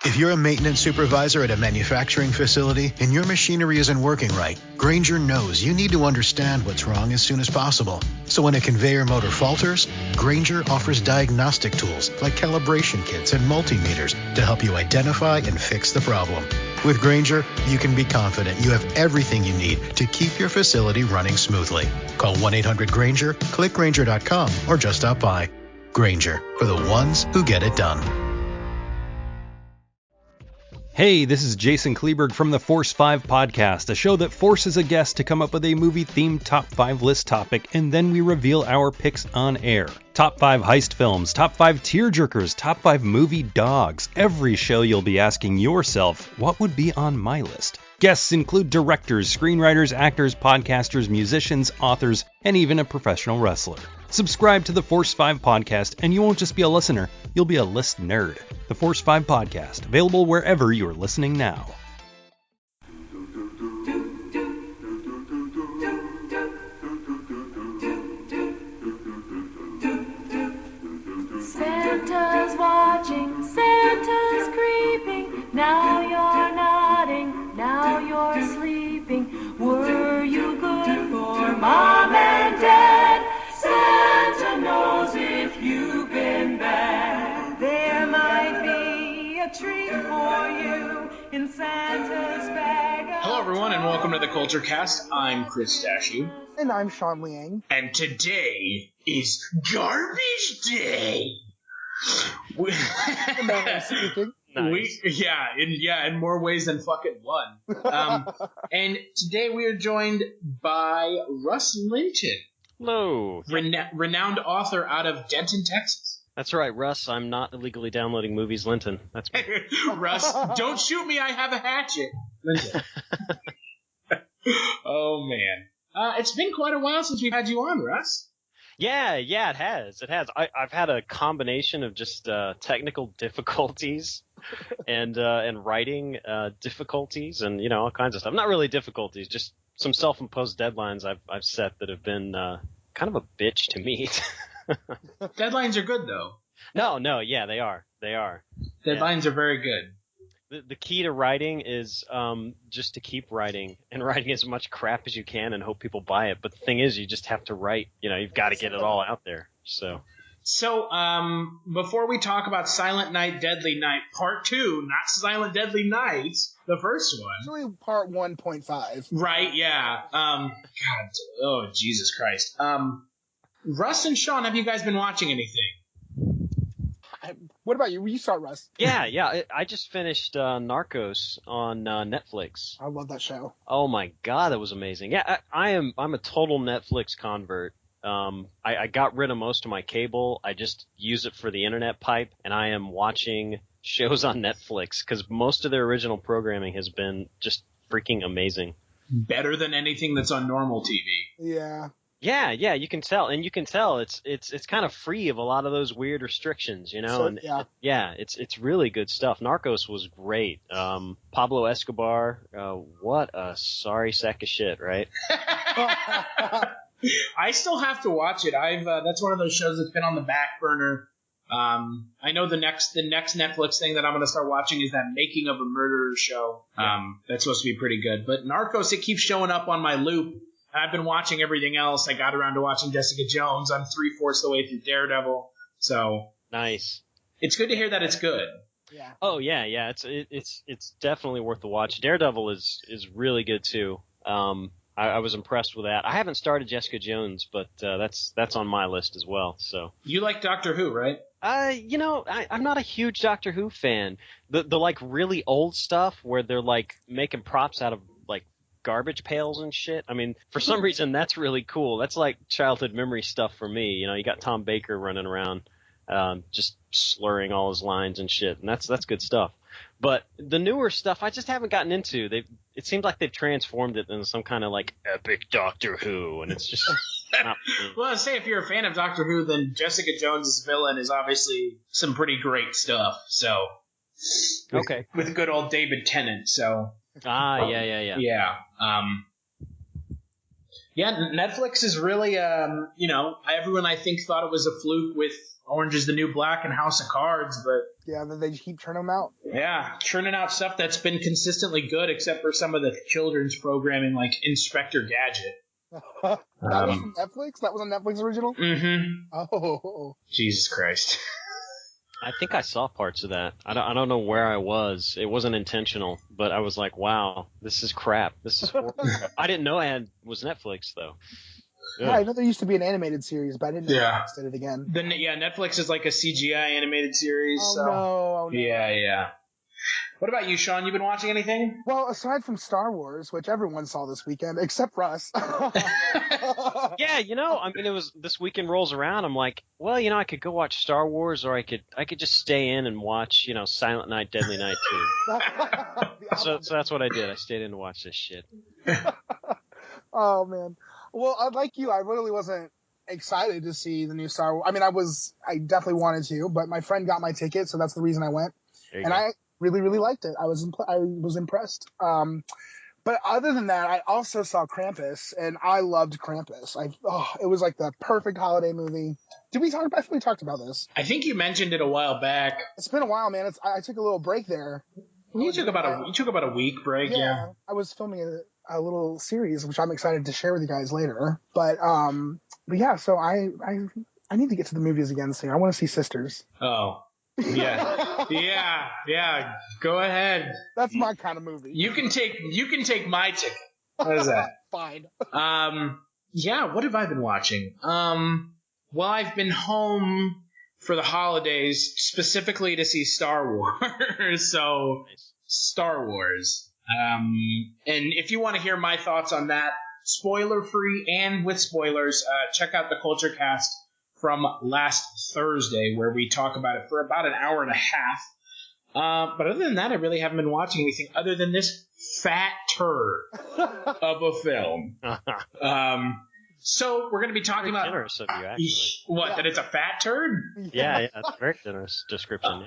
If you're a maintenance supervisor at a manufacturing facility and your machinery isn't working right, Grainger knows you need to understand what's wrong as soon as possible. So when a conveyor motor falters, Grainger offers diagnostic tools like calibration kits and multimeters to help you identify and fix the problem. With Grainger, you can be confident you have everything you need to keep your facility running smoothly. Call 1-800-GRAINGER, click Grainger.com, or just stop by. Grainger, for the ones who get it done. Hey, this is Jason Kleberg from the Force 5 podcast, a show that forces a guest to come up with a movie-themed top 5 list topic, and then we reveal our picks on air. Top 5 heist films, top 5 tearjerkers, top 5 movie dogs. Every show you'll be asking yourself, what would be on my list? Guests include directors, screenwriters, actors, podcasters, musicians, authors, and even a professional wrestler. Subscribe to the Force 5 podcast, and you won't just be a listener, you'll be a list nerd. The Force 5 podcast, available wherever you're listening now. Santa's watching, Santa's creeping, now you're nodding, now you're sleeping. Were you good for Mom and Dad? Santa knows if you've been bad. There might be a treat for you in Santa's bag. Hello, everyone, and welcome to the Kulturecast. I'm Chris Stachiw. And I'm Sean Liang. And today is Garbage Day. Speaking. In more ways than fucking one. And today we are joined by Russ Linton. Hello. Renowned author out of Denton, Texas. That's right, Russ. I'm not illegally downloading movies, Linton. That's me. Russ, don't shoot me. I have a hatchet. Linton. Oh, man. It's been quite a while since we've had you on, Russ. Yeah, it has. I've had a combination of just technical difficulties and writing difficulties and, all kinds of stuff. Not really difficulties, just some self-imposed deadlines I've set that have been kind of a bitch to meet. Deadlines are good, though. No, yeah, they are. Deadlines are very good. The key to writing is just to keep writing and writing as much crap as you can and hope people buy it. But the thing is, you just have to write. You've got to get it all out there. So, before we talk about Silent Night, Deadly Night, Part 2, not Silent Deadly Night, the first one. It's only part 1.5. Right, yeah. Jesus Christ. Russ and Sean, have you guys been watching anything? What about you? You start, Russ. Yeah. I just finished Narcos on Netflix. I love that show. Oh my god, that was amazing. Yeah, I'm a total Netflix convert. I got rid of most of my cable. I just use it for the internet pipe, and I am watching shows on Netflix because most of their original programming has been just freaking amazing. Better than anything that's on normal TV. Yeah. Yeah, you can tell, and you can tell it's kind of free of a lot of those weird restrictions, So, and it's really good stuff. Narcos was great. Pablo Escobar, what a sorry sack of shit, right? I still have to watch it. That's one of those shows that's been on the back burner. I know the next Netflix thing that I'm going to start watching is that Making of a Murderer show. That's supposed to be pretty good. But Narcos, it keeps showing up on my loop. I've been watching everything else. I got around to watching Jessica Jones. I'm 3/4 the way through Daredevil. So nice. It's good to hear that it's good. Yeah. Oh yeah. It's definitely worth the watch. Daredevil is really good too. I was impressed with that. I haven't started Jessica Jones, but that's on my list as well. So you like Doctor Who, right? I'm not a huge Doctor Who fan. The like really old stuff where they're like making props out of like garbage pails and shit. I mean, for some reason that's really cool. That's like childhood memory stuff for me. You got Tom Baker running around just slurring all his lines and shit, and that's good stuff. But the newer stuff I just haven't gotten into. It seems like they've transformed it into some kind of like epic Doctor Who, and it's just not. Well, I'd say if you're a fan of Doctor Who, then Jessica Jones' villain is obviously some pretty great stuff. So okay, with good old David Tennant. So yeah. Yeah. Yeah, Netflix is really, everyone I think thought it was a fluke with Orange is the New Black and House of Cards, but Yeah, they keep turning them out. yeah, churning out stuff that's been consistently good, except for some of the children's programming like Inspector Gadget. That was from Netflix? That was a Netflix original? Mm-hmm. Oh. Jesus Christ. I think I saw parts of that. I don't know where I was. It wasn't intentional, but I was like, wow, this is crap. This is horrible crap. I didn't know it was Netflix, though. Yeah, I know there used to be an animated series, but I didn't know Netflix did it again. Netflix is like a CGI animated series. Oh, no. Yeah. What about you, Sean? You been watching anything? Well, aside from Star Wars, which everyone saw this weekend, except Russ. Yeah, it was this weekend rolls around. I'm like, well, I could go watch Star Wars, or I could just stay in and watch, Silent Night, Deadly Night 2. So that's what I did. I stayed in to watch this shit. Oh, man. Well, like you, I really wasn't excited to see the new Star Wars. I mean, I definitely wanted to, but my friend got my ticket, so that's the reason I went. And I really, really liked it. I was impressed. But other than that, I also saw Krampus, and I loved Krampus. It was like the perfect holiday movie. Did we talk? I think we talked about this. I think you mentioned it a while back. It's been a while, man. I took a little break there. You took about a week break, yeah. I was filming a little series, which I'm excited to share with you guys later. But yeah, so I need to get to the movies again soon. I want to see Sisters. Oh. Yeah. Yeah. Go ahead. That's my kind of movie. You can take my ticket. What is that? Fine. Yeah, what have I been watching? Well, I've been home for the holidays, specifically to see Star Wars. So, Star Wars. And if you want to hear my thoughts on that, spoiler-free and with spoilers, check out the Kulturecast from last Thursday, where we talk about it for about an hour and a half. But other than that, I really haven't been watching anything other than this fat turd of a film. So we're going to be talking about... generous of you, actually. What, Yeah. that it's a fat turd? Yeah, that's a very generous description.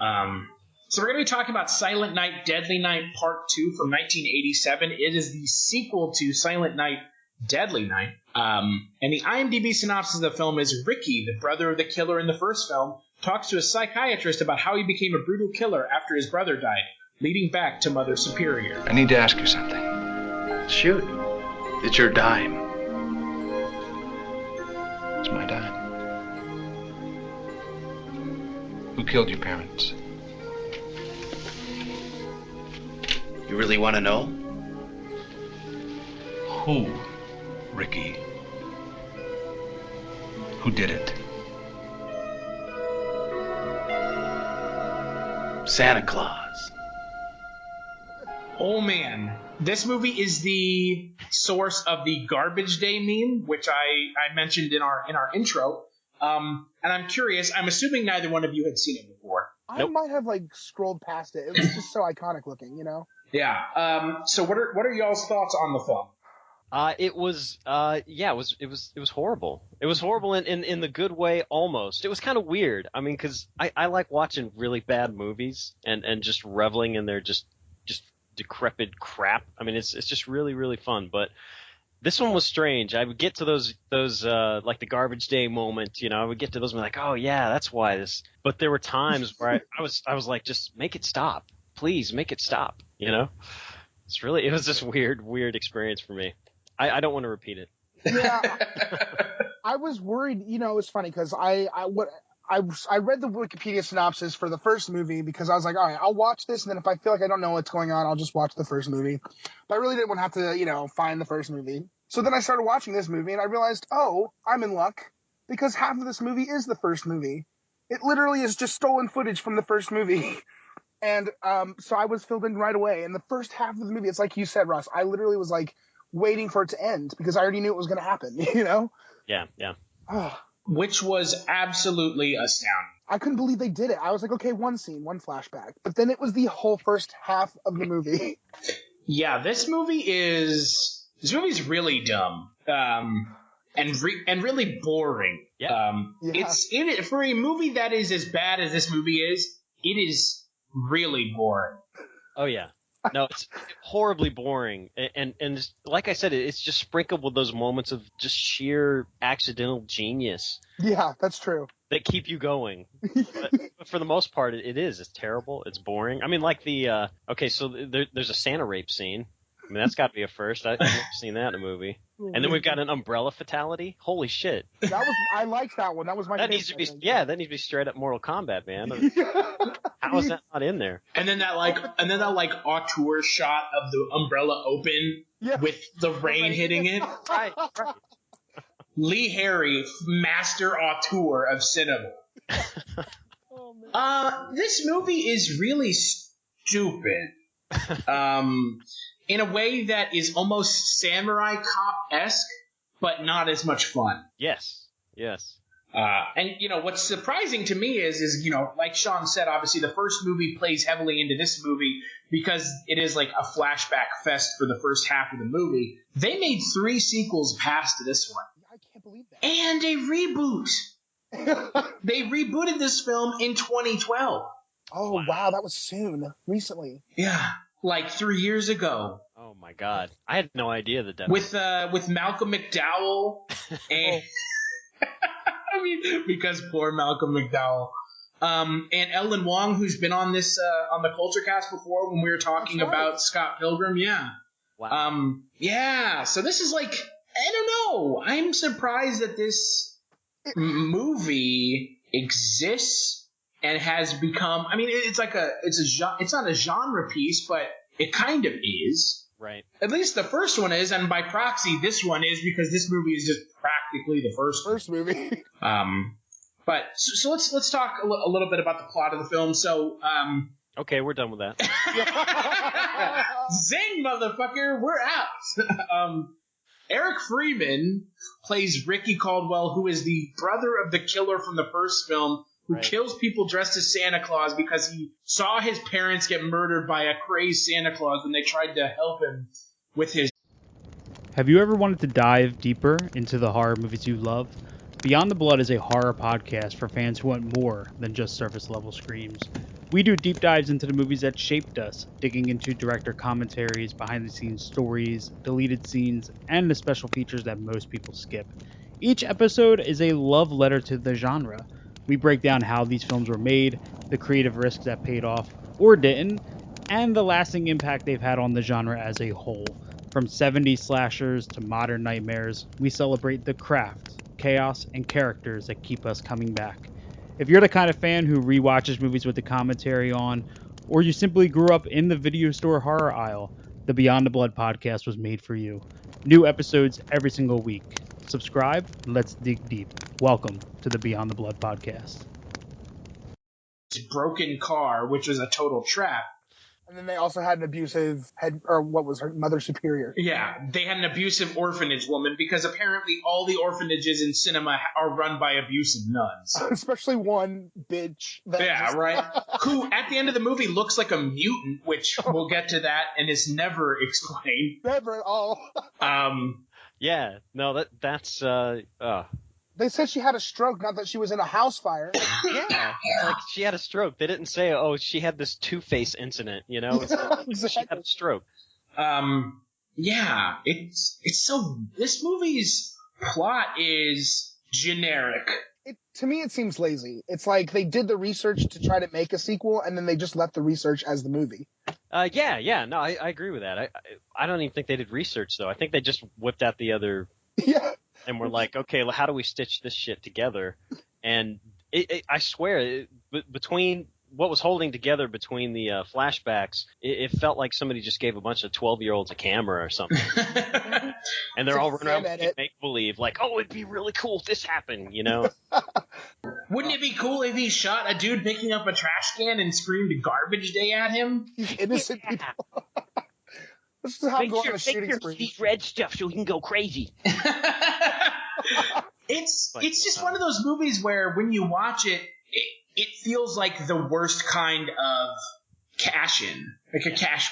So we're going to be talking about Silent Night, Deadly Night Part 2 from 1987. It is the sequel to Silent Night, Deadly Night. And the IMDb synopsis of the film is Ricky, the brother of the killer in the first film, talks to a psychiatrist about how he became a brutal killer after his brother died, leading back to Mother Superior. I need to ask you something. Shoot. It's your dime. It's my dime. Who killed your parents? You really want to know? Who, Ricky? Who did it? Santa Claus. Oh man, this movie is the source of the Garbage Day meme, which I mentioned in our intro. And I'm curious, I'm assuming neither one of you had seen it before. I might have scrolled past it. It was just so iconic looking, Yeah. So what are y'all's thoughts on the film? It was horrible. It was horrible in the good way, almost. It was kind of weird. I mean, because I like watching really bad movies and just reveling in their just decrepit crap. I mean, it's just really, really fun. But this one was strange. I would get to those like the Garbage Day moment, I would get to those and be like, oh yeah, that's why this. But there were times where I was like, just make it stop, please, make it stop. It was this weird experience for me. I don't want to repeat it. Yeah. I was worried, it was funny because I read the Wikipedia synopsis for the first movie because I was like, all right, I'll watch this, and then if I feel like I don't know what's going on, I'll just watch the first movie. But I really didn't want to have to, find the first movie. So then I started watching this movie, and I realized, oh, I'm in luck because half of this movie is the first movie. It literally is just stolen footage from the first movie. And so I was filled in right away. And the first half of the movie, it's like you said, Russ, I literally was waiting for it to end because I already knew it was going to happen, Yeah. Which was absolutely astounding. I couldn't believe they did it. I was like, okay, one scene, one flashback. But then it was the whole first half of the movie. Yeah, this movie's really dumb. And really boring. Yeah. It's in it for a movie that is as bad as this movie is, it is really boring. Oh yeah. No, it's horribly boring, and it's, like I said, it's just sprinkled with those moments of just sheer accidental genius Yeah, that's true. that keep you going. But for the most part, it's terrible. It's boring. I mean, like the so there's a Santa rape scene. I mean, that's got to be a first. I've never seen that in a movie. And then we've got an umbrella fatality. Holy shit! I liked that one. That was my. That favorite, needs to be that needs to be straight up Mortal Kombat, man. How is that not in there? And then that auteur shot of the umbrella open with the rain hitting it. Right. Lee Harry, master auteur of cinema. This movie is really stupid. In a way that is almost Samurai Cop-esque, but not as much fun. Yes. And what's surprising to me is like Sean said, obviously the first movie plays heavily into this movie because it is like a flashback fest for the first half of the movie. They made 3 sequels past this one. I can't believe that. And a reboot. They rebooted this film in 2012. Oh wow, that was recently. Yeah. Like 3 years ago. Oh my God, I had no idea that with Malcolm McDowell and I mean because poor Malcolm McDowell, and Ellen Wong, who's been on this on the Kulturecast before when we were talking about Scott Pilgrim. Yeah. Wow. Yeah. So this is like, I don't know. I'm surprised that this movie exists. And has become, I mean, it's not a genre piece, but it kind of is. Right. At least the first one is, and by proxy, this one is, because this movie is just practically the first movie. But so let's talk a little bit about the plot of the film. So, okay, we're done with that. Zing, motherfucker, we're out. Eric Freeman plays Ricky Caldwell, who is the brother of the killer from the first film, who kills people dressed as Santa Claus because he saw his parents get murdered by a crazed Santa Claus when they tried to help him with his... Have you ever wanted to dive deeper into the horror movies you love? Beyond the Blood is a horror podcast for fans who want more than just surface-level screams. We do deep dives into the movies that shaped us, digging into director commentaries, behind-the-scenes stories, deleted scenes, and the special features that most people skip. Each episode is a love letter to the genre. We break down how these films were made, the creative risks that paid off or didn't, and the lasting impact they've had on the genre as a whole. From 70s slashers to modern nightmares, we celebrate the craft, chaos, and characters that keep us coming back. If you're the kind of fan who rewatches movies with the commentary on, or you simply grew up in the video store horror aisle, the Beyond the Blood podcast was made for you. New episodes every single week. Subscribe, let's dig deep. Welcome to the Beyond the Blood podcast. Broken car, which was a total trap. And then they also had an abusive mother superior. Yeah, they had an abusive orphanage woman because apparently all the orphanages in cinema are run by abusive nuns. Especially one bitch. Right. Who, at the end of the movie, looks like a mutant, which we'll get to that, and is never explained. Never at all. Yeah, no, that's They said she had a stroke, not that she was in a house fire. Yeah, it's like she had a stroke. They didn't say, oh, she had this Two-Face incident, you know? It's like, Exactly. She had a stroke. Yeah, it's so... This movie's plot is generic. To me, it seems lazy. It's like they did the research to try to make a sequel, and then they just left the research as the movie. Yeah, no, I agree with that. I don't even think they did research, though. I think they just whipped out the other... Yeah. And we're like, okay, well, how do we stitch this shit together? And I swear, between what was holding together between the flashbacks, it felt like somebody just gave a bunch of 12-year-olds a camera or something. And they're all running around with make-believe, like, oh, it'd be really cool if this happened, you know? Wouldn't it be cool if he shot a dude picking up a trash can and screamed garbage day at him? These innocent people. This is how I'm going on a shooting spree. These red stuff so he can go crazy. It's just one of those movies where when you watch it, it feels like the worst kind of cash in.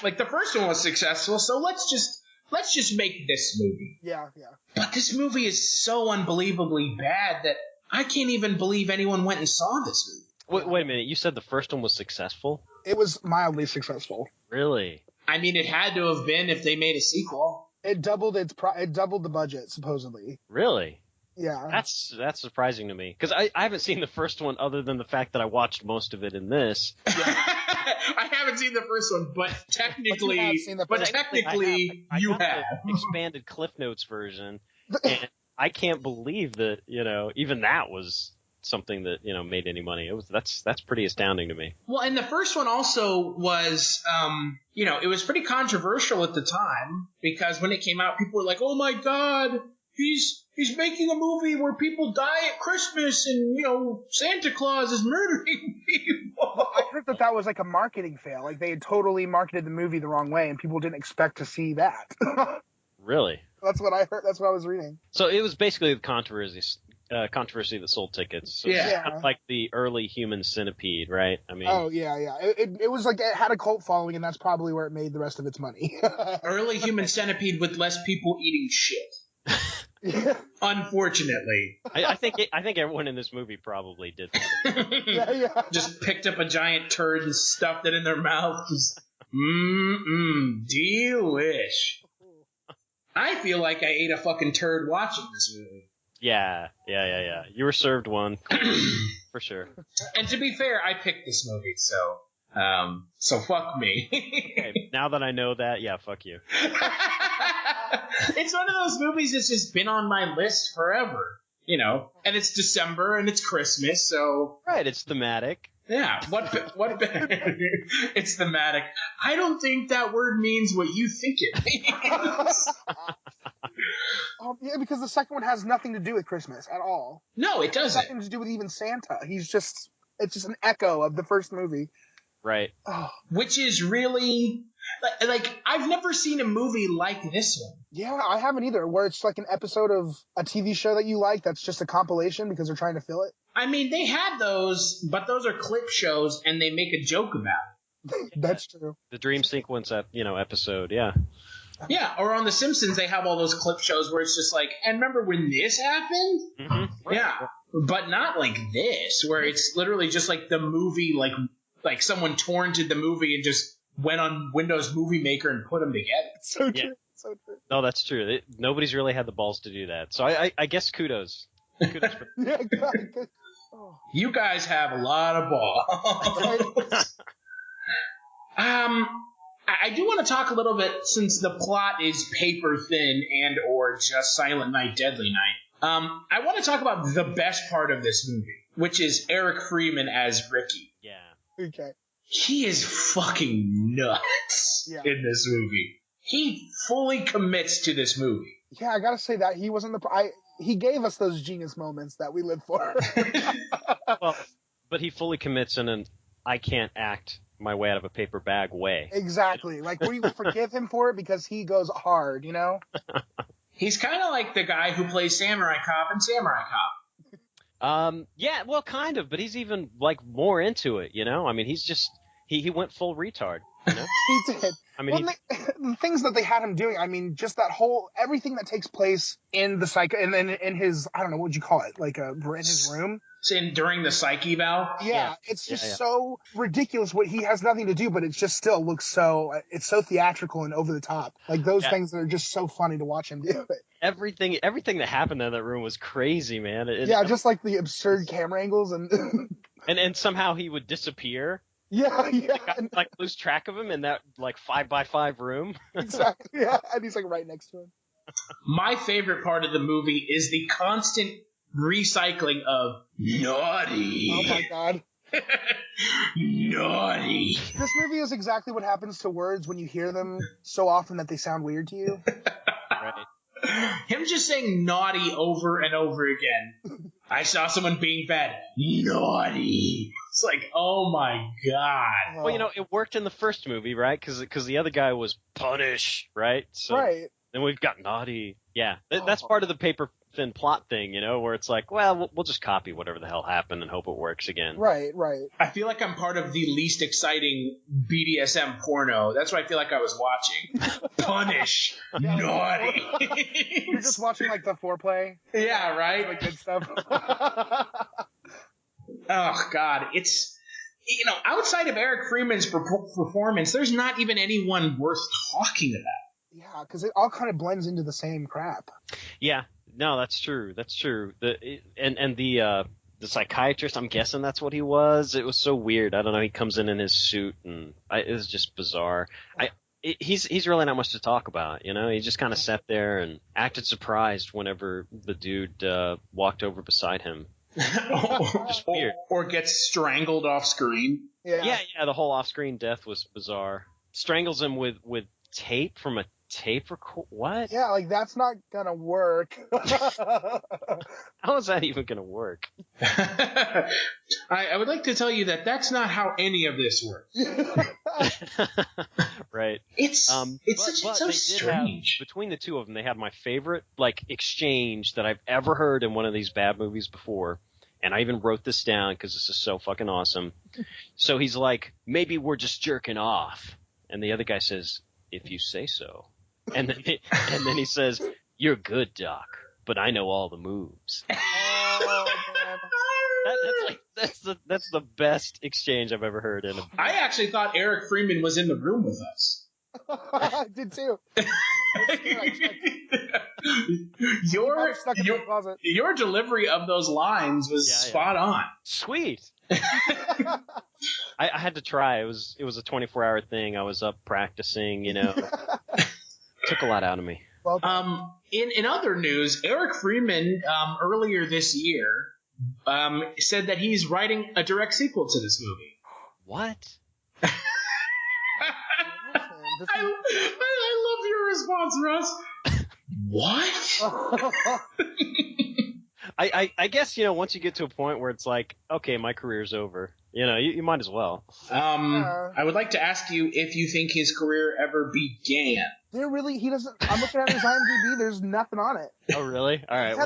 Like the first one was successful, so let's just make this movie. Yeah. But this movie is so unbelievably bad that I can't even believe anyone went and saw this movie. Wait a minute, you said the first one was successful? It was mildly successful. Really? I mean, it had to have been if they made a sequel. It doubled the budget, supposedly. Really? Yeah. That's surprising to me because I haven't seen the first one other than the fact that I watched most of it in this. I haven't seen the first one, but technically, you have the expanded Cliff Notes version, and I can't believe that even that was something that made any money. That's pretty astounding to me. Well, and the first one also was it was pretty controversial at the time because when it came out, people were like, "Oh my God, he's making a movie where people die at Christmas and Santa Claus is murdering people." Well, I heard that was like a marketing fail. Like they had totally marketed the movie the wrong way, and people didn't expect to see that. Really? That's what I heard. That's what I was reading. So it was basically the controversy that sold tickets. So yeah. Like the early Human Centipede, right? I mean. Oh yeah. It was like it had a cult following, and that's probably where it made the rest of its money. Early Human Centipede with less people eating shit. Yeah. Unfortunately. I think everyone in this movie probably did that. Yeah. Just picked up a giant turd and stuffed it in their mouth. Just, delish. I feel like I ate a fucking turd watching this movie. Yeah. You were served one. For sure. And to be fair, I picked this movie, so fuck me. Okay, now that I know that, yeah, fuck you. It's one of those movies that's just been on my list forever, and it's December and it's Christmas, so. Right, it's thematic. Yeah, what it's thematic. I don't think that word means what you think it means. Yeah, because the second one has nothing to do with Christmas at all. No, it doesn't. Nothing to do with even Santa. It's just an echo of the first movie. Right. Oh. Which is really like I've never seen a movie like this one. Yeah, I haven't either, where it's like an episode of a TV show that you like that's just a compilation because they're trying to fill it. I mean, they had those, but those are clip shows and they make a joke about it. That's true. The dream sequence episode, yeah. Yeah, or on The Simpsons, they have all those clip shows where it's just like, and remember when this happened? Mm-hmm. Yeah, but not like this, where it's literally just like the movie, like someone torrented the movie and just went on Windows Movie Maker and put them together. So true. So true. No, that's true. Nobody's really had the balls to do that. So I guess kudos. Kudos for Yeah, God. Oh. You guys have a lot of balls. I do want to talk a little bit, since the plot is paper thin and or just Silent Night, Deadly Night. I want to talk about the best part of this movie, which is Eric Freeman as Ricky. Yeah. Okay. He is fucking nuts in this movie. He fully commits to this movie. Yeah, I gotta say that he wasn't he gave us those genius moments that we live for. Well, but he fully commits in an I can't act my way out of a paper bag way. Exactly. Like, we forgive him for it because he goes hard, He's kind of like the guy who plays Samurai Cop in Samurai Cop. Yeah, well, kind of, but he's even, more into it, I mean, he's just, he went full retard, He did. I mean, the things that they had him doing, I mean, just that whole, everything that takes place in the psycho, and then in his, I don't know, what would you call it? In his room? During the psych eval? Yeah, it's just so ridiculous. What he has nothing to do, but it just still looks it's so theatrical and over the top. Like those things that are just so funny to watch him do it. Everything that happened in that room was crazy, man. Just like the absurd camera angles and and somehow he would disappear. Yeah. Lose track of him in that 5x5 room. Exactly. Yeah, and he's right next to him. My favorite part of the movie is the constant recycling of naughty. Oh my God. Naughty. This movie is exactly what happens to words when you hear them so often that they sound weird to you. Right. Him just saying naughty over and over again. I saw someone being bad. Naughty. It's like, oh my God. Well, it worked in the first movie, right? Because the other guy was punish, right? So right. Then we've got naughty. Yeah, that's part of the paper thin plot thing, where it's like, well, we'll just copy whatever the hell happened and hope it works again. Right. I feel like I'm part of the least exciting BDSM porno. That's what I feel like I was watching. Punish. Naughty. You're just watching the foreplay. Yeah, right? Good stuff. Oh God, outside of Eric Freeman's performance, there's not even anyone worth talking about. Yeah, because it all kind of blends into the same crap. Yeah, no, that's true. That's true. The psychiatrist, I'm guessing that's what he was. It was so weird. I don't know. He comes in his suit, and it was just bizarre. He's really not much to talk about, He just kind of sat there and acted surprised whenever the dude walked over beside him. Just weird. Or gets strangled off screen. Yeah. The whole off-screen death was bizarre. Strangles him with tape from a tape record. What? Yeah, like that's not gonna work. How is that even gonna work? I would like to tell you that that's not how any of this works. Right. It's so strange. Between the two of them, they had my favorite exchange that I've ever heard in one of these bad movies before. And I even wrote this down because this is so fucking awesome. So he's like, maybe we're just jerking off. And the other guy says, if you say so. And then he says, you're good, Doc, but I know all the moves. Oh, man. That's the best exchange I've ever heard. I actually thought Eric Freeman was in the room with us. I did too. Your delivery of those lines was spot on. Sweet. I had to try. It was a 24-hour thing. I was up practicing, Took a lot out of me. Well, in other news, Eric Freeman earlier this year said that he's writing a direct sequel to this movie. What? I love your response, Russ. What? I guess, once you get to a point where it's like, okay, my career's over, you might as well. I would like to ask you if you think his career ever began. He doesn't, I'm looking at his IMDb, there's nothing on it. Oh, really? All right.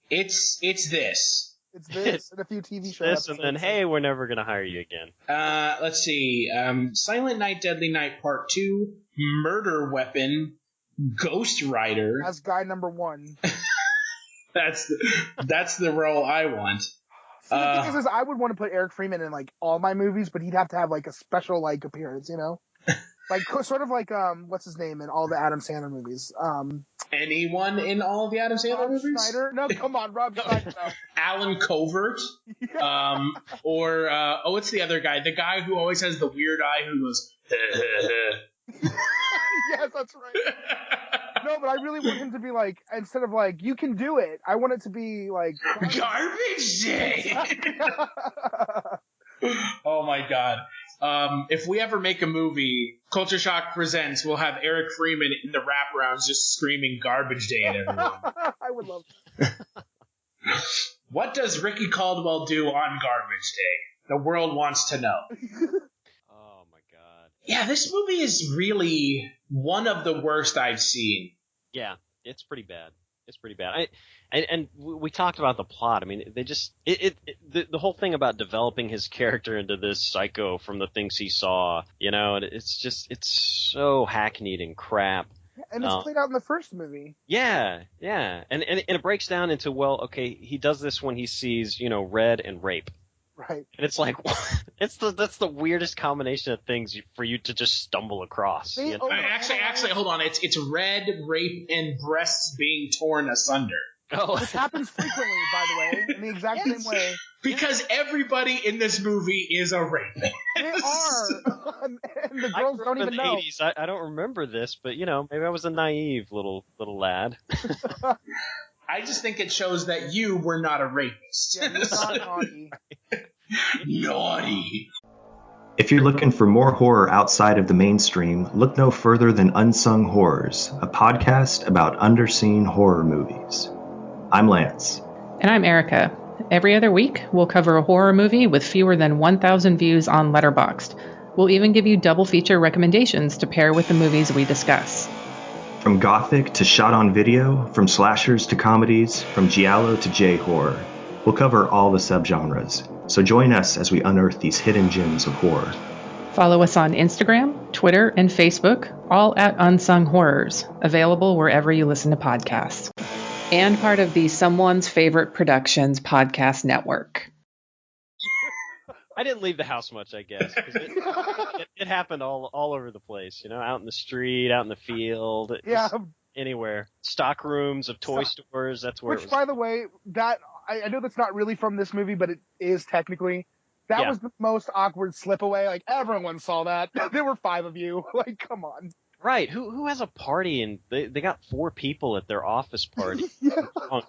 It's this. It's this and a few TV shows. This and then, hey, we're never going to hire you again. Let's see. Silent Night, Deadly Night Part 2, Murder Weapon, Ghost Rider. That's guy number 1. That's the role I want. See, the thing is I would want to put Eric Freeman in all my movies, but he'd have to have a special appearance, sort of what's his name in all the Adam Sandler movies. Anyone in all the Adam Sandler movies? Schneider? No, come on, Rob Schneider. No. Alan Covert. Or what's the other guy? The guy who always has the weird eye who goes. Yes, that's right. No, but I really want him to be instead of you can do it, I want it to be Garbage Day. Oh my god. If we ever make a movie, Culture Shock Presents, we'll have Eric Freeman in the wraparounds just screaming Garbage Day at everyone. I would love that. What does Ricky Caldwell do on Garbage Day? The world wants to know. Oh my god. Yeah, this movie is really one of the worst I've seen. Yeah, it's pretty bad. It's pretty bad. And we talked about the plot. I mean, they just the whole thing about developing his character into this psycho from the things he saw. It's so hackneyed and crap. And it's played out in the first movie. Yeah, and it breaks down into he does this when he sees red and rape. Right. And it's that's the weirdest combination of things for you to just stumble across. Actually, hold on. It's red, rape, and breasts being torn asunder. Oh. This happens frequently, by the way, in the exact same way. Because everybody in this movie is a rapist. They are. And the girls don't even know. 80s. I don't remember this, but maybe I was a naive little lad. I just think it shows that you were not a rapist. Yeah, you're not naughty. Naughty. If you're looking for more horror outside of the mainstream, look no further than Unsung Horrors, a podcast about underseen horror movies. I'm Lance. And I'm Erica. Every other week, we'll cover a horror movie with fewer than 1,000 views on Letterboxd. We'll even give you double feature recommendations to pair with the movies we discuss. From gothic to shot on video, from slashers to comedies, from giallo to J-horror. We'll cover all the subgenres, so join us as we unearth these hidden gems of horror. Follow us on Instagram, Twitter, and Facebook, all at Unsung Horrors, available wherever you listen to podcasts. And part of the Someone's Favorite Productions podcast network. I didn't leave the house much, I guess. 'Cause it happened all over the place, out in the street, out in the field. Yeah. Anywhere. Stock rooms of toy stores, that's where it was. Which, by the way, I know that's not really from this movie, but it is technically. That was the most awkward slip away. Like, everyone saw that. There were 5 of you. Like, come on. Right. Who has a party and they got 4 people at their office party?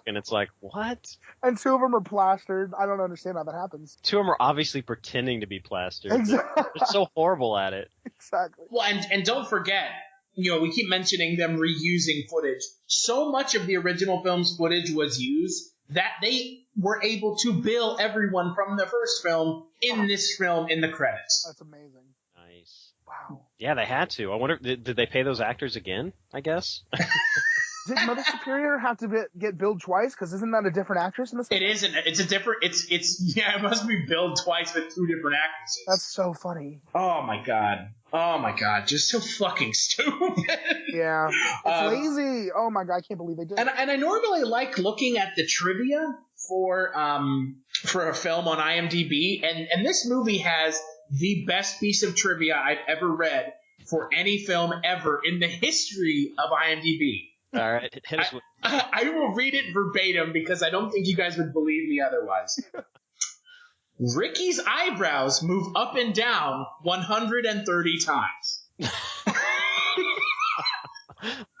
And it's like, what? And 2 of them are plastered. I don't understand how that happens. 2 of them are obviously pretending to be plastered. Exactly. They're so horrible at it. Exactly. Well, and don't forget, we keep mentioning them reusing footage. So much of the original film's footage was used that they were able to bill everyone from the first film in this film in the credits. That's amazing. Nice. Wow. Yeah, they had to. I wonder, did they pay those actors again, I guess? Did Mother Superior have to get billed twice? Because isn't that a different actress in this? It isn't. It's a different. It must be billed twice with 2 different actresses. That's so funny. Oh my god, just so fucking stupid. Yeah, it's lazy. Oh my god, I can't believe they did. And I normally like looking at the trivia for a film on IMDb, and this movie has the best piece of trivia I've ever read for any film ever in the history of IMDb. All right, hit us with. I will read it verbatim because I don't think you guys would believe me otherwise. Ricky's eyebrows move up and down 130 times.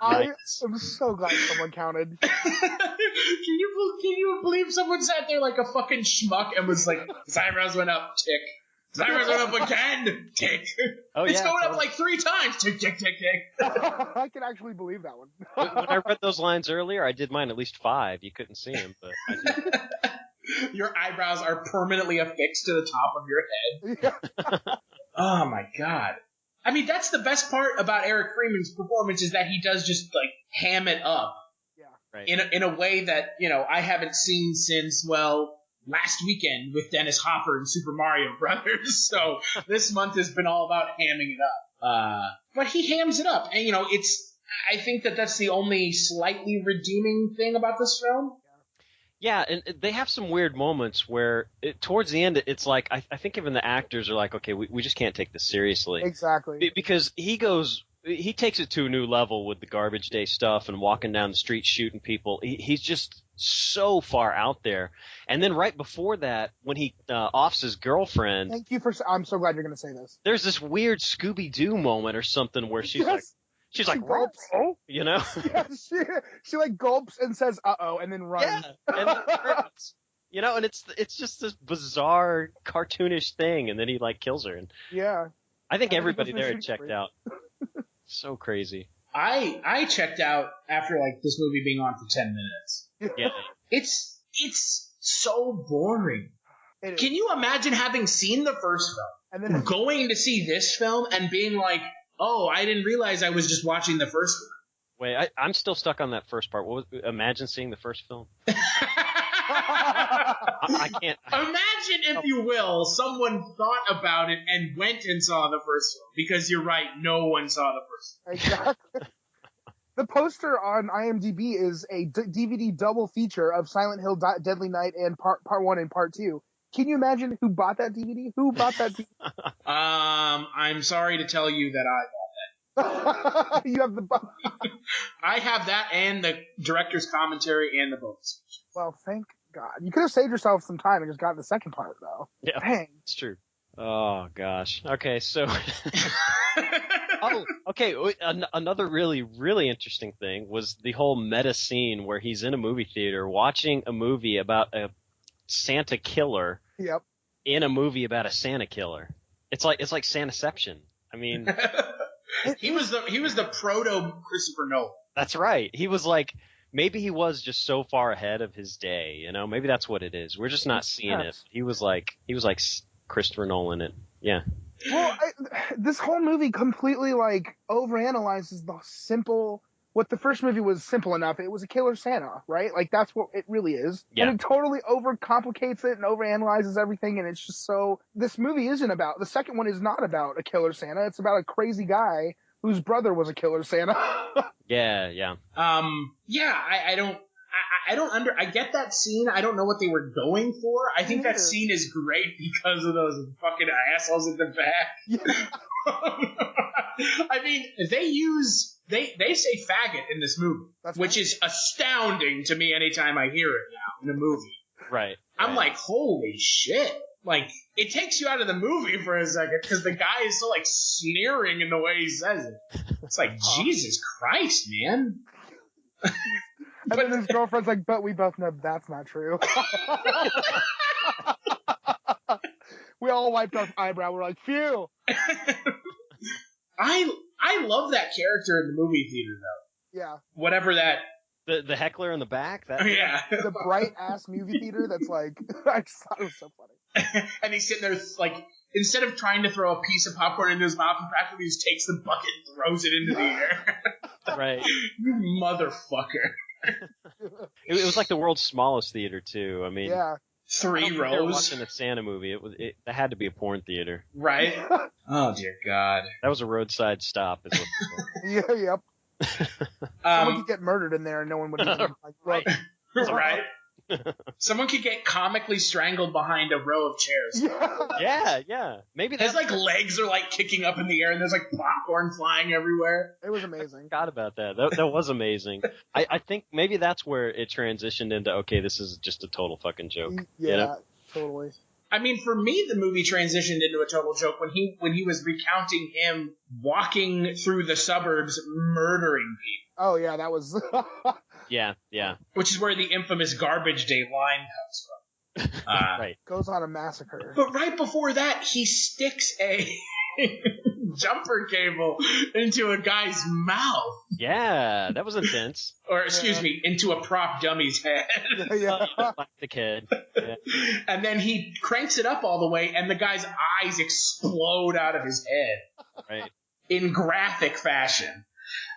I am so glad someone counted. Can you believe someone sat there like a fucking schmuck and was like, his eyebrows went up, tick. His eyebrows went up again, tick. Oh, it's going up like 3 times, tick, tick, tick, tick. I can actually believe that one. When I read those lines earlier, I did mine at least 5. You couldn't see them, but I did. Your eyebrows are permanently affixed to the top of your head. Yeah. Oh my god. I mean, that's the best part about Eric Freeman's performance is that he does just like ham it up. Yeah. Right. In a way that, I haven't seen since, last weekend with Dennis Hopper and Super Mario Brothers. So this month has been all about hamming it up. But he hams it up. And, I think that's the only slightly redeeming thing about this film. Yeah, and they have some weird moments where towards the end, it's like, I think even the actors are like, okay, we just can't take this seriously. Exactly. Because he takes it to a new level with the garbage day stuff and walking down the street shooting people. He's just so far out there. And then right before that, when he offs his girlfriend. Thank you for. I'm so glad you're going to say this. There's this weird Scooby-Doo moment or something where she's like. She's like, gulps. Yeah, she like gulps and says, "Uh-oh," and then runs. Yeah, and then turns. And it's just this bizarre cartoonish thing, and then he like kills her. And yeah, I think everybody there had checked out. So crazy. I checked out after this movie being on for 10 minutes. Yeah, it's so boring. Can you imagine having seen the first film and then going to see this film and being like, oh, I didn't realize I was just watching the first one. Wait, I'm still stuck on that first part. Imagine seeing the first film. I can't. Imagine, if you will, someone thought about it and went and saw the first film. Because you're right, no one saw the first film. Exactly. The poster on IMDb is a DVD double feature of Silent Hill Deadly Night and part 1 and part 2. Can you imagine who bought that DVD? Who bought that DVD? I'm sorry to tell you that I bought that. You have the. I have that and the director's commentary and the bonus. Well, thank God. You could have saved yourself some time and just got the second part, though. Yeah, dang, it's true. Oh gosh. Okay, so. Oh, okay. Another really, really interesting thing was the whole meta scene where he's in a movie theater watching a movie about a Santa killer. Yep. In a movie about a Santa killer. It's like Santaception. I mean, he was the proto Christopher Nolan. That's right. He was like, maybe he was just so far ahead of his day. Maybe that's what it is. We're just not seeing it. He was like Christopher Nolan. And yeah. Well, this whole movie completely overanalyzes the simple. What the first movie was simple enough. It was a killer Santa, right? That's what it really is. Yeah. And it totally overcomplicates it and overanalyzes everything. And it's just so. This movie isn't about. The second one is not about a killer Santa. It's about a crazy guy whose brother was a killer Santa. Yeah. Yeah. I I get that scene. I don't know what they were going for. I think that scene is great because of those fucking assholes in the back. Yeah. I mean, they say faggot in this movie, which is astounding to me anytime I hear it now in a movie. Right. I'm like, holy shit. Like, it takes you out of the movie for a second because the guy is so, like, sneering in the way he says it. It's like, Jesus Christ, man. And then his girlfriend's like, but we both know that's not true. We all wiped our eyebrow. We're like, phew. I love that character in the movie theater, though. Yeah. Whatever that... The heckler in the back? Yeah. The bright-ass movie theater that's like... I just thought it was so funny. And he's sitting there, like, instead of trying to throw a piece of popcorn into his mouth, he practically just takes the bucket and throws it into the air. Right. You motherfucker. It was like the world's smallest theater, too. I mean... Yeah. 3 rows. Watching a Santa movie, that had to be a porn theater. Right? Oh, dear God. That was a roadside stop. Is what Yeah, yep. Someone could get murdered in there and no one would even like look. Right? Someone could get comically strangled behind a row of chairs. Yeah. Maybe his like legs are like kicking up in the air and there's like popcorn flying everywhere. It was amazing. I forgot about that. That was amazing. I think maybe that's where it transitioned into, okay, this is just a total fucking joke. Yeah, you know? Totally. I mean, for me, the movie transitioned into a total joke when he was recounting him walking through the suburbs murdering people. Oh, yeah, that was... Yeah. Which is where the infamous garbage day line comes from. Right. Goes on a massacre. But right before that, he sticks a jumper cable into a guy's mouth. Yeah, that was intense. Or, excuse me, into a prop dummy's head. Yeah. The kid. Yeah. And then he cranks it up all the way, and the guy's eyes explode out of his head. Right. In graphic fashion.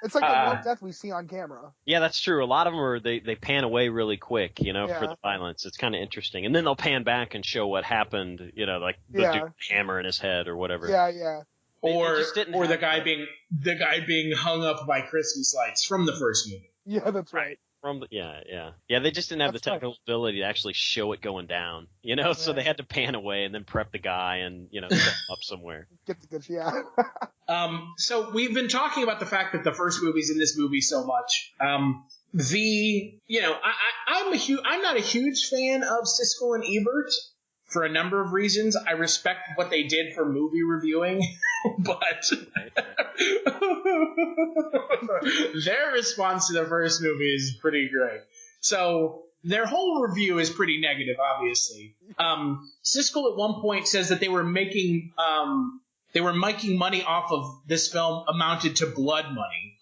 It's like the one death we see on camera. Yeah, that's true. A lot of them are they pan away really quick, for Yeah. the violence. It's kind of interesting, and then they'll pan back and show what happened, like the dude with the hammer in his head or whatever. Yeah. Or the guy being hung up by Christmas lights from the first movie. Yeah, that's right. Yeah. They just didn't have the technical ability to actually show it going down, so they had to pan away and then prep the guy and set him up somewhere. Get the good, yeah. So we've been talking about the fact that the first movie's in this movie so much. I'm not a huge fan of Siskel and Ebert for a number of reasons. I respect what they did for movie reviewing, but their response to the first movie is pretty great. So their whole review is pretty negative, obviously. Siskel at one point says that they were making money off of this film amounted to blood money.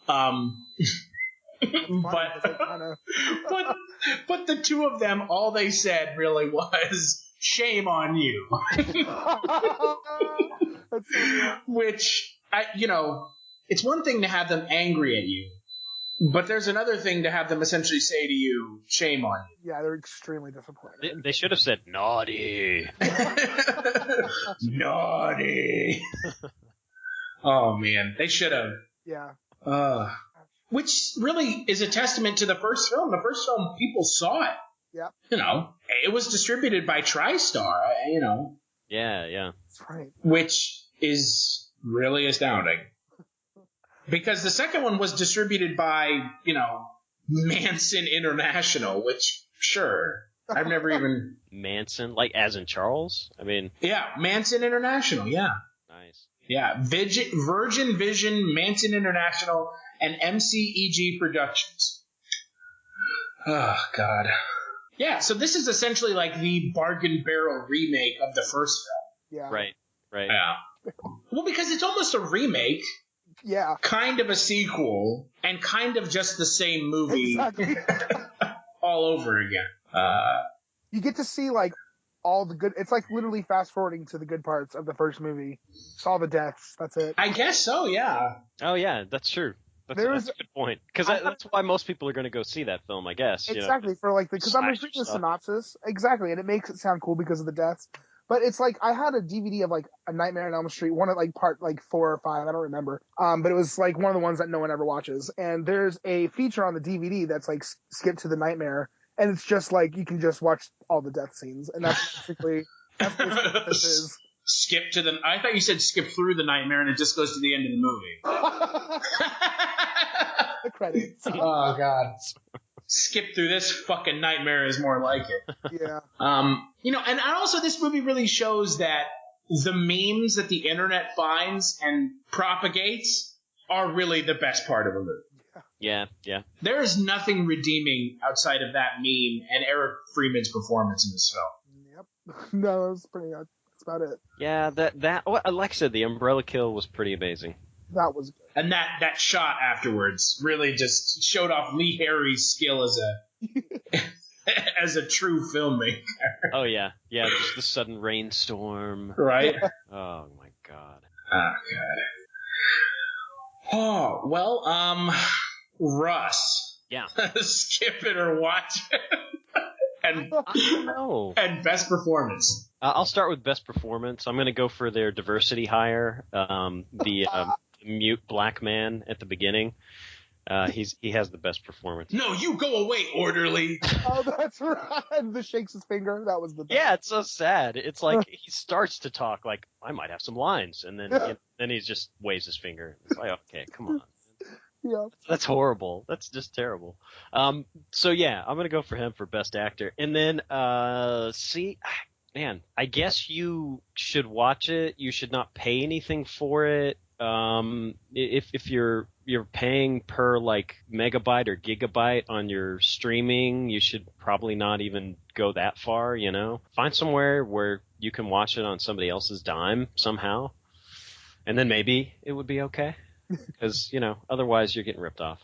But the two of them, all they said really was, shame on you. Which, it's one thing to have them angry at you, but there's another thing to have them essentially say to you, shame on you. Yeah, they're extremely disappointed. They should have said, naughty. Naughty. Oh, man. They should have. Yeah. Which really is a testament to the first film. The first film, people saw it. Yeah. It was distributed by TriStar, Yeah. That's right. Which is really astounding. Because the second one was distributed by, Manson International, which, sure, I've never even... Manson? Like as in Charles? I mean... Yeah, Manson International, yeah. Nice. Yeah, Virgin Vision, Manson International, and MCEG Productions. Oh, God. Yeah, so this is essentially like the bargain barrel remake of the first film. Yeah. Right. Yeah. Well, because it's almost a remake. Yeah. Kind of a sequel, and kind of just the same movie. Exactly. All over again. You get to see, all the good... It's like literally fast-forwarding to the good parts of the first movie. It's all the deaths. That's it. I guess so, yeah. Oh, yeah, that's true. That's a good point. Because that's why most people are going to go see that film, I guess. Exactly. For because I'm reading the synopsis. Exactly. And it makes it sound cool because of the deaths. But it's like I had a DVD of like A Nightmare on Elm Street, one of like part like 4 or 5, I don't remember. But it was like one of the ones that no one ever watches. And there's a feature on the DVD that's like skip to the nightmare, and it's just like you can just watch all the death scenes, and that's basically what this is. Skip to the. I thought you said skip through the nightmare, and it just goes to the end of the movie. The credits. Oh God. Skip through this fucking nightmare is more like it. Yeah. And also this movie really shows that the memes that the internet finds and propagates are really the best part of a movie. Yeah. There is nothing redeeming outside of that meme and Eric Freeman's performance in this film. Yep. No, that's pretty good. That's about it. Yeah, like I said, the umbrella kill was pretty amazing. That was good. And that shot afterwards really just showed off Lee Harry's skill as a true filmmaker. Oh yeah, just the sudden rainstorm. Right? Oh my God. Oh God. Oh well, Russ. Yeah. Skip it or watch it. And best performance. I'll start with best performance. I'm going to go for their diversity hire. The mute black man at the beginning. He has the best performance. No, you go away, orderly. Oh, that's right. The shakes his finger. That was the best. Yeah, it's so sad. It's like he starts to talk like I might have some lines, and then he just waves his finger. It's like, okay, come on. Yeah. That's horrible. That's just terrible. So yeah, I'm gonna go for him for best actor, and then man, I guess you should watch it. You should not pay anything for it. If you're paying per like megabyte or gigabyte on your streaming, you should probably not even go that far, Find somewhere where you can watch it on somebody else's dime somehow, and then maybe it would be okay. Because, otherwise you're getting ripped off.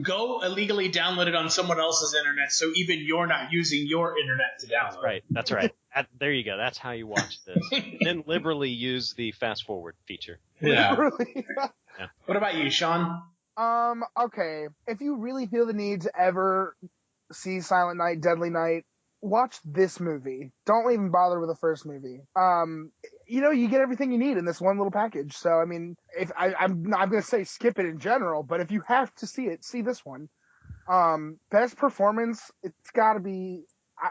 Go illegally download it on someone else's internet so even you're not using your internet to download. That's right. There you go. That's how you watch this. And then liberally use the fast forward feature. Yeah. Yeah. What about you, Sean? Okay. If you really feel the need to ever see Silent Night, Deadly Night, watch this movie. Don't even bother with the first movie. You get everything you need in this one little package. So, I mean, I'm not going to say skip it in general, but if you have to see it, see this one. Best performance, it's got to be.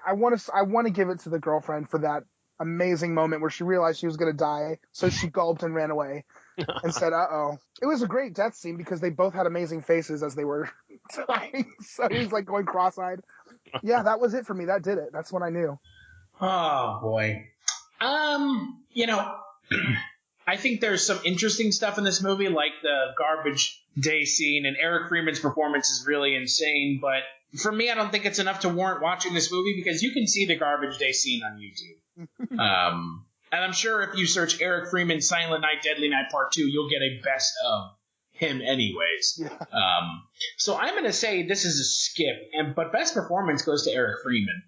I want to give it to the girlfriend for that amazing moment where she realized she was going to die, so she gulped and ran away and said, "Uh-oh." It was a great death scene because they both had amazing faces as they were dying. So he was like going cross-eyed. Yeah, that was it for me. That did it. That's when I knew. Oh boy. I think there's some interesting stuff in this movie, like the garbage day scene, and Eric Freeman's performance is really insane. But for me, I don't think it's enough to warrant watching this movie because you can see the garbage day scene on YouTube. And I'm sure if you search Eric Freeman Silent Night, Deadly Night Part 2, you'll get a best of him anyways. Yeah. So I'm going to say this is a skip, but best performance goes to Eric Freeman.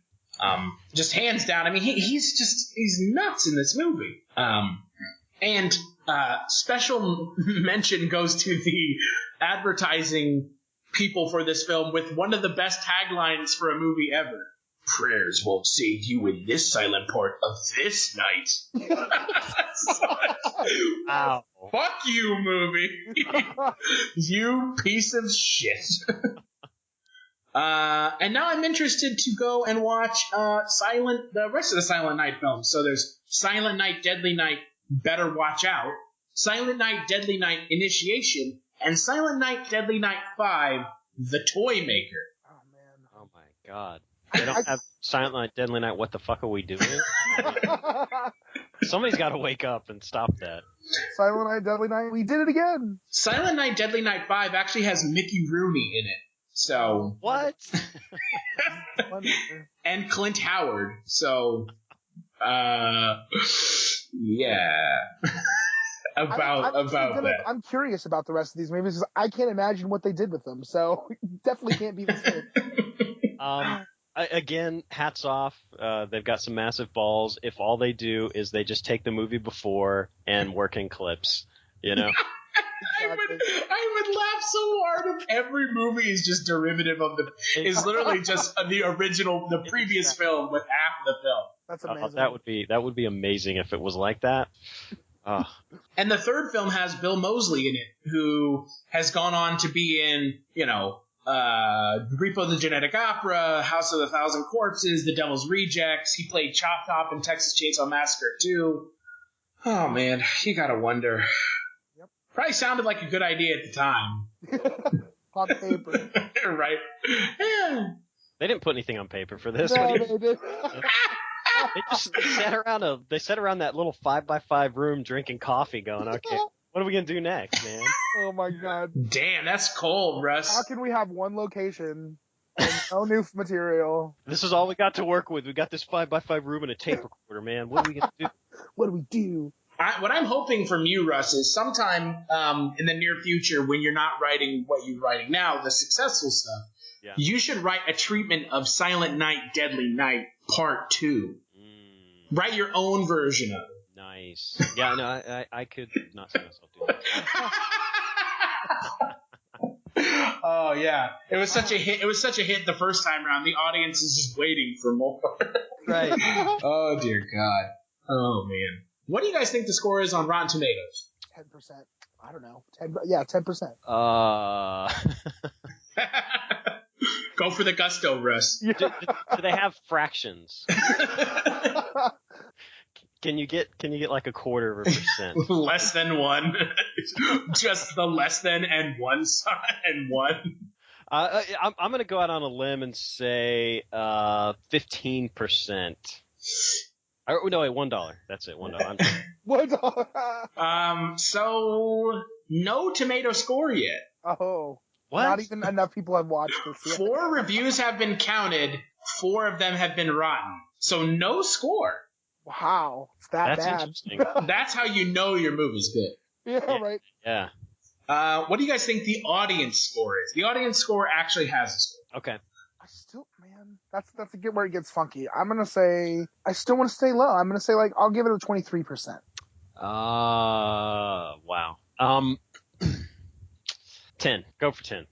Just hands down. I mean, he's nuts in this movie. And special mention goes to the advertising people for this film with one of the best taglines for a movie ever. Prayers won't save you in this silent part of this night. Wow. Fuck you, movie. You piece of shit. And now I'm interested to go and watch the rest of the Silent Night films. So there's Silent Night, Deadly Night, Better Watch Out, Silent Night, Deadly Night, Initiation, and Silent Night, Deadly Night 5, The Toy Maker. Oh, man. Oh, my God. They don't have Silent Night, Deadly Night, what the fuck are we doing? Somebody's got to wake up and stop that. Silent Night, Deadly Night, we did it again. Silent Night, Deadly Night 5 actually has Mickey Rooney in it. So what? And Clint Howard. So yeah. about that. I'm curious about the rest of these movies because I can't imagine what they did with them. So definitely can't be the same. Again, hats off. They've got some massive balls. If all they do is they just take the movie before and work in clips, I would laugh so hard if every movie is just derivative of is literally just the original, the previous film with half the film. That's amazing. That would be amazing if it was like that. And the third film has Bill Moseley in it, who has gone on to be in, Repo the Genetic Opera, House of a Thousand Corpses, The Devil's Rejects. He played Chop Top in Texas Chainsaw Massacre 2. Oh, man, you gotta wonder. Yep. Probably sounded like a good idea at the time. On paper. Right. Yeah. They didn't put anything on paper for this. No, they did. They sat around that little 5x5 room drinking coffee going, okay, what are we going to do next, man? Oh my god. Damn, that's cold, Russ. How can we have one location and no new material? This is all we got to work with. We got this 5x5 room and a tape recorder, man. What are we going to do? What do we do? What I'm hoping from you, Russ, is sometime in the near future, when you're not writing what you're writing now, the successful stuff, you should write a treatment of Silent Night, Deadly Night, Part 2. Write your own version of it. Nice. Yeah, no, I could not see myself doing that. Oh, yeah. It was such a hit. It was such a hit the first time around. The audience is just waiting for more. Right. Oh, dear God. Oh, man. What do you guys think the score is on Rotten Tomatoes? 10%. I don't know. 10%. Go for the gusto, Russ. Do they have fractions? Can you get like 0.25%? Less than 1. Just the less than and 1 and 1. I'm going to go out on a limb and say 15%. No, wait, $1. That's it, $1. $1. So no tomato score yet. Oh. What? Not even enough people have watched this yet. 4 reviews have been counted. 4 of them have been rotten. So no score. Wow. It's that's bad. Interesting. That's how you know your movie's good. Yeah, right. Yeah. What do you guys think the audience score is? The audience score actually has a score. Okay. That's where it gets funky. I'm gonna say I still want to stay low. I'm gonna say I'll give it a 23%. Wow. 10. Go for 10.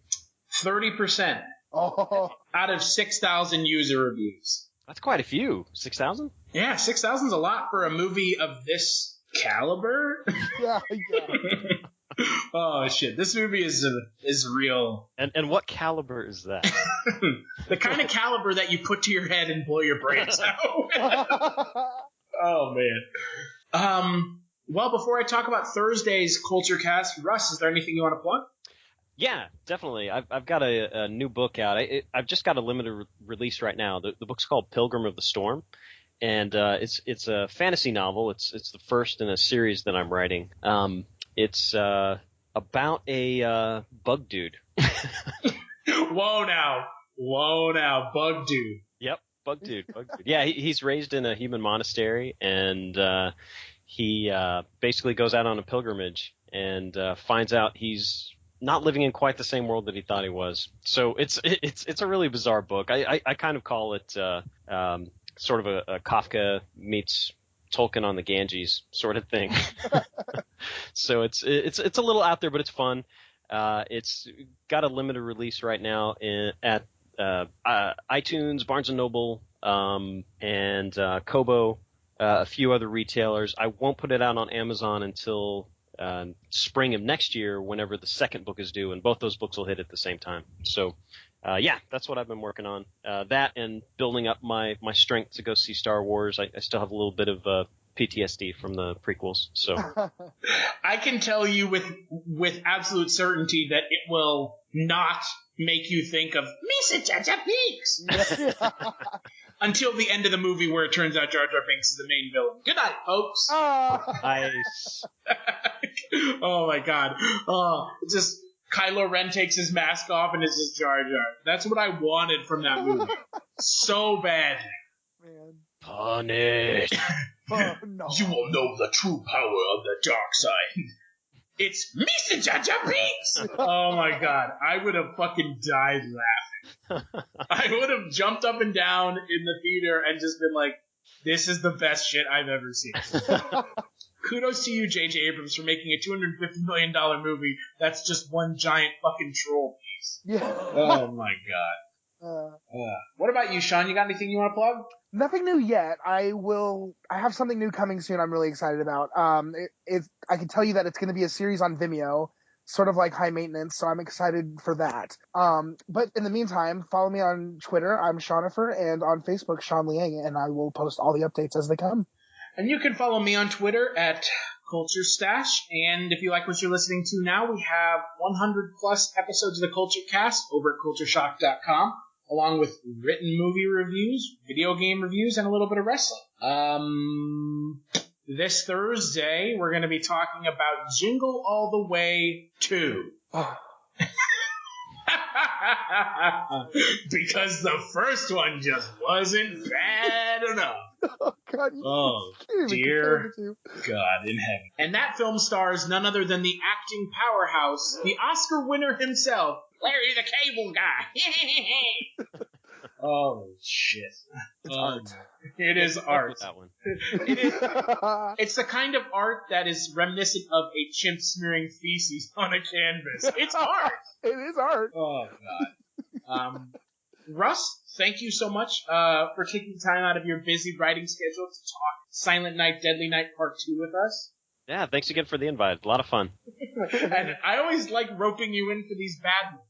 30%. Oh. Out of 6,000 user reviews. That's quite a few. 6,000? Yeah, 6,000's a lot for a movie of this caliber. Yeah. Oh shit! This movie is real. And what caliber is that? The kind of caliber that you put to your head and blow your brains out. Oh man. Well, before I talk about Thursday's Kulturecast, Russ, is there anything you want to plug? Yeah, definitely. I've got a new book out. I've just got a limited release right now. The book's called Pilgrim of the Storm, and it's a fantasy novel. It's the first in a series that I'm writing. It's about a bug dude. Whoa now, bug dude. Yep, bug dude. Yeah, he's raised in a human monastery, and he basically goes out on a pilgrimage and finds out he's not living in quite the same world that he thought he was. So it's a really bizarre book. I kind of call it sort of a Kafka meets Tolkien on the Ganges sort of thing. So it's a little out there, but it's fun. It's got a limited release right now at iTunes, Barnes & Noble, and Kobo, a few other retailers. I won't put it out on Amazon until spring of next year, whenever the second book is due, and both those books will hit at the same time. So, yeah, that's what I've been working on. That and building up my strength to go see Star Wars. I still have a little bit of PTSD from the prequels. So I can tell you with absolute certainty that it will not make you think of Misa Jar Jar Binks until the end of the movie, where it turns out Jar Jar Binks is the main villain. Good night, folks. Nice. Oh my God. It's just Kylo Ren takes his mask off and it's just Jar Jar. That's what I wanted from that movie. So badly. Man. Punish. Oh, no. You will know the true power of the dark side. It's Misa Jar Jar Binks! Oh my God. I would have fucking died laughing. I would have jumped up and down in the theater and just been like, this is the best shit I've ever seen. Kudos to you, J.J. Abrams, for making a $250 million movie that's just one giant fucking troll piece. Yeah. Oh my God. What about you, Sean? You got anything you want to plug? Nothing new yet. I have something new coming soon. I'm really excited about. I can tell you that it's going to be a series on Vimeo, sort of like High Maintenance. So I'm excited for that. But in the meantime, follow me on Twitter. I'm Shaughnifer, and on Facebook, Sean Liang, and I will post all the updates as they come. And you can follow me on Twitter at Culture Stash. And if you like what you're listening to now, we have 100 plus episodes of the Kulturecast over at cultureshock.com. Along with written movie reviews, video game reviews, and a little bit of wrestling. This Thursday, we're going to be talking about Jingle All the Way 2. Because the first one just wasn't bad enough. Oh, God. Dear God in heaven. And that film stars none other than the acting powerhouse, the Oscar winner himself, Larry the Cable Guy. Oh, shit. It's art. It is art. That one. It's the kind of art that is reminiscent of a chimp smearing feces on a canvas. It's art. It is art. Oh, God. Russ, thank you so much for taking time out of your busy writing schedule to talk Silent Night, Deadly Night Part 2 with us. Yeah, thanks again for the invite. A lot of fun. And I always like roping you in for these bad movies.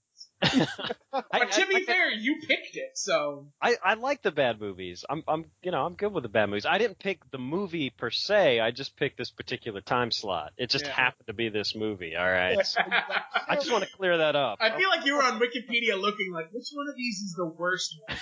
But to be fair, you picked it, so I like the bad movies. I'm good with the bad movies. I didn't pick the movie per se. I just picked this particular time slot. It just happened to be this movie. All right. So, I just want to clear that up. I feel like you were on Wikipedia looking like, which one of these is the worst one?